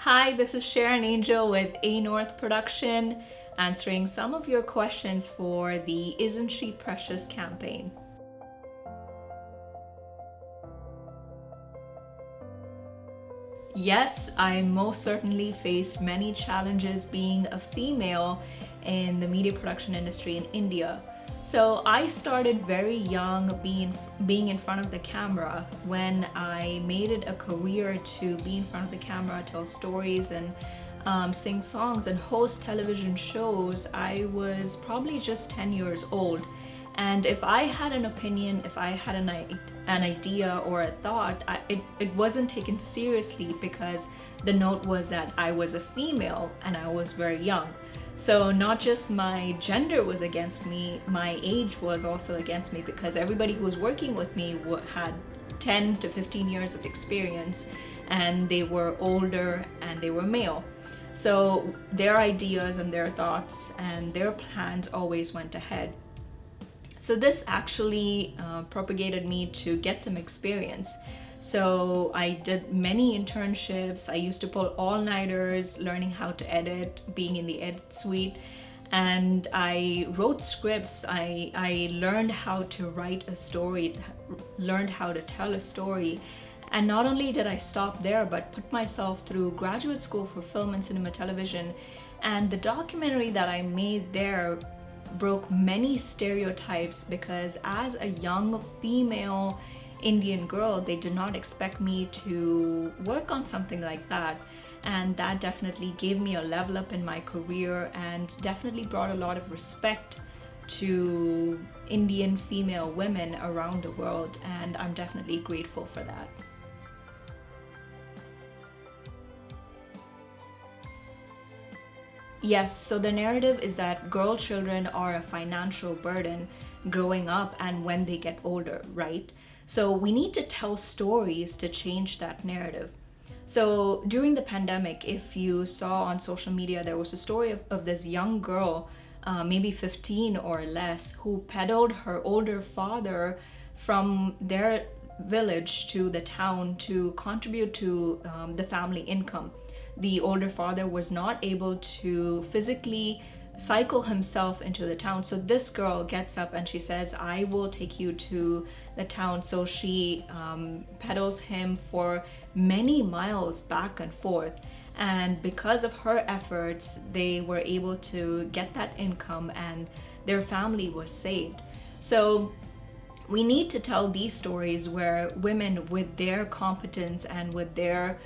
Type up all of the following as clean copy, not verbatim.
Hi, this is Sharon Angel with A North Production, answering some of your questions for the Isn't She Precious campaign. Yes, I most certainly faced many challenges being a female in the media production industry in India. So I started very young being in front of the camera. When I made it a career to be in front of the camera, tell stories and sing songs and host television shows, I was probably just 10 years old. And if I had an opinion, if I had an idea or a thought, it wasn't taken seriously because the note was that I was a female and I was very young. So not just my gender was against me, my age was also against me, because everybody who was working with me had 10 to 15 years of experience, and they were older and they were male. So their ideas and their thoughts and their plans always went ahead. So this actually propagated me to get some experience. So I did many internships. I used to pull all-nighters, learning how to edit, being in the edit suite. And I wrote scripts. I learned how to write a story, learned how to tell a story. And not only did I stop there, but put myself through graduate school for film and cinema television. And the documentary that I made there broke many stereotypes, because as a young female Indian girl, they did not expect me to work on something like that. And that definitely gave me a level up in my career and definitely brought a lot of respect to Indian female women around the world. And I'm definitely grateful for that. Yes, so the narrative is that girl children are a financial burden growing up and when they get older, right? So we need to tell stories to change that narrative. So during the pandemic, if you saw on social media, there was a story of this young girl, maybe 15 or less, who peddled her older father from their village to the town to contribute to the family income. The older father was not able to physically cycle himself into the town. So this girl gets up and she says, I will take you to the town. So she pedals him for many miles back and forth. And because of her efforts, they were able to get that income and their family was saved. So we need to tell these stories where women, with their competence and with their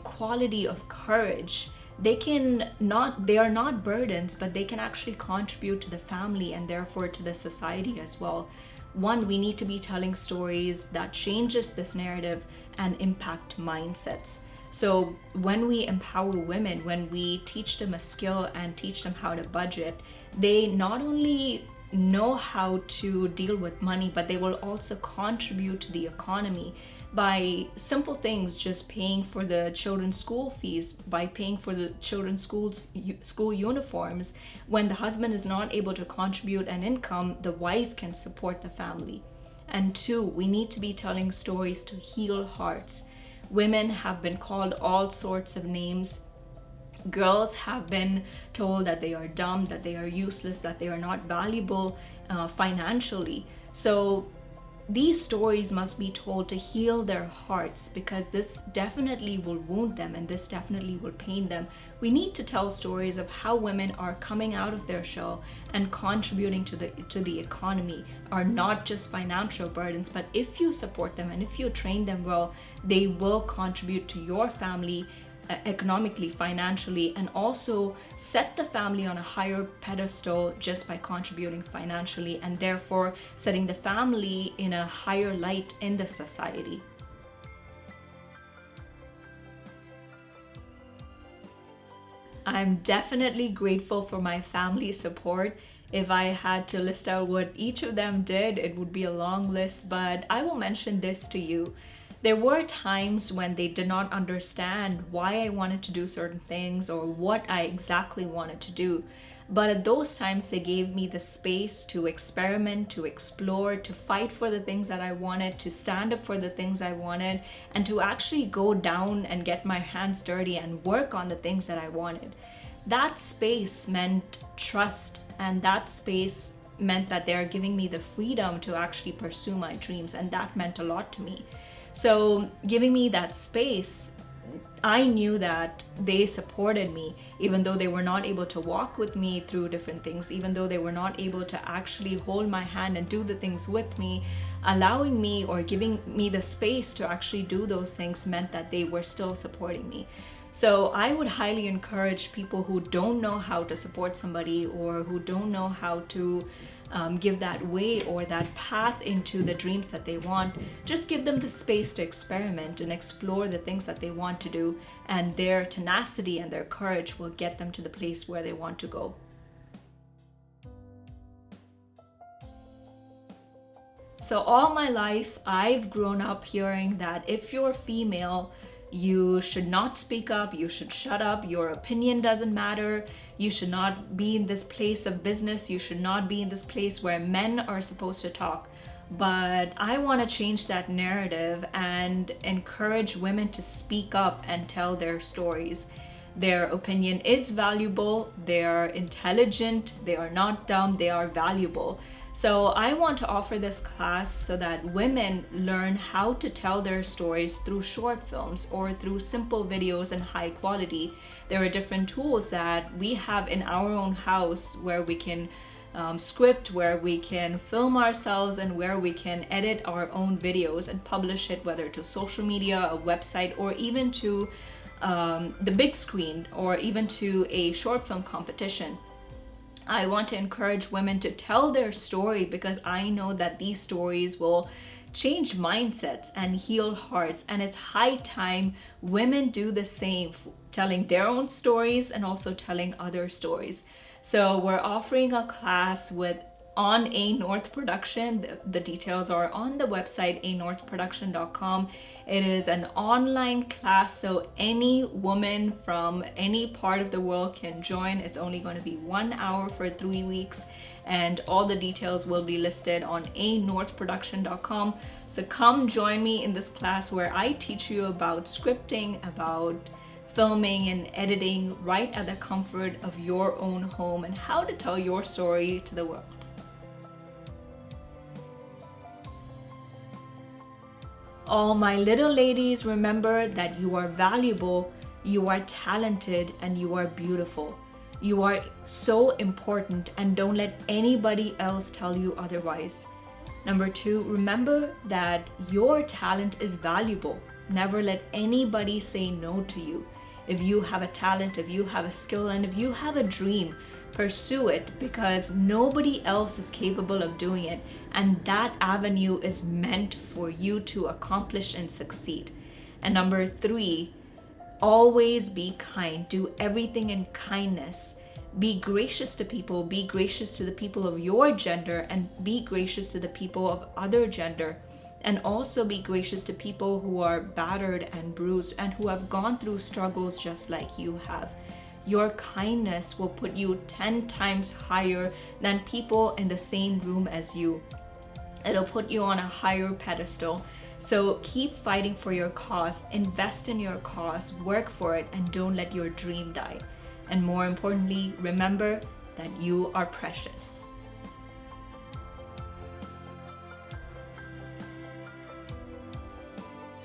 quality of courage, they are not burdens, but they can actually contribute to the family and therefore to the society as well. One, we need to be telling stories that changes this narrative and impact mindsets. So when we empower women, when we teach them a skill and teach them how to budget, they not only know how to deal with money, but they will also contribute to the economy by simple things, just paying for the children's school fees, by paying for the children's school uniforms. When the husband is not able to contribute an income, the wife can support the family. And two, we need to be telling stories to heal hearts. Women have been called all sorts of names. Girls have been told that they are dumb, that they are useless, that they are not valuable financially. So these stories must be told to heal their hearts, because this definitely will wound them and this definitely will pain them. We need to tell stories of how women are coming out of their shell and contributing to the economy, are not just financial burdens, but if you support them and if you train them well, they will contribute to your family economically, financially, and also set the family on a higher pedestal just by contributing financially, and therefore setting the family in a higher light in the society. I'm definitely grateful for my family's support. If I had to list out what each of them did, it would be a long list, but I will mention this to you. There were times when they did not understand why I wanted to do certain things or what I exactly wanted to do. But at those times, they gave me the space to experiment, to explore, to fight for the things that I wanted, to stand up for the things I wanted, and to actually go down and get my hands dirty and work on the things that I wanted. That space meant trust, and that space meant that they're giving me the freedom to actually pursue my dreams, and that meant a lot to me. So giving me that space, I knew that they supported me, even though they were not able to walk with me through different things, even though they were not able to actually hold my hand and do the things with me. Allowing me or giving me the space to actually do those things meant that they were still supporting me. So I would highly encourage people who don't know how to support somebody, or who don't know how to give that way or that path into the dreams that they want. Just give them the space to experiment and explore the things that they want to do, and their tenacity and their courage will get them to the place where they want to go. So all my life, I've grown up hearing that if you're female, you should not speak up, you should shut up, your opinion doesn't matter, you should not be in this place of business, you should not be in this place where men are supposed to talk. But I want to change that narrative and encourage women to speak up and tell their stories. Their opinion is valuable, they are intelligent, they are not dumb, they are valuable. So I want to offer this class so that women learn how to tell their stories through short films or through simple videos and high quality. There are different tools that we have in our own house where we can script, where we can film ourselves, and where we can edit our own videos and publish it, whether to social media, a website, or even to the big screen, or even to a short film competition. I want to encourage women to tell their story, because I know that these stories will change mindsets and heal hearts, and it's high time women do the same, telling their own stories and also telling other stories. So we're offering a class on A North Production. The details are on the website anorthproduction.com. It is an online class, so any woman from any part of the world can join. It's only going to be 1 hour for 3 weeks, and all the details will be listed on anorthproduction.com. So come join me in this class where I teach you about scripting, about filming and editing right at the comfort of your own home, and how to tell your story to the world. All my little ladies, remember that you are valuable, you are talented, and you are beautiful. You are so important, and don't let anybody else tell you otherwise. Number 2, remember that your talent is valuable. Never let anybody say no to you. If you have a talent, if you have a skill, and if you have a dream, pursue it, because nobody else is capable of doing it, and that avenue is meant for you to accomplish and succeed. And number 3, always be kind. Do everything in kindness. Be gracious to people. Be gracious to the people of your gender, and be gracious to the people of other gender. And also be gracious to people who are battered and bruised and who have gone through struggles just like you have. Your kindness will put you 10 times higher than people in the same room as you. It'll put you on a higher pedestal. So keep fighting for your cause, invest in your cause, work for it, and don't let your dream die. And more importantly, remember that you are precious.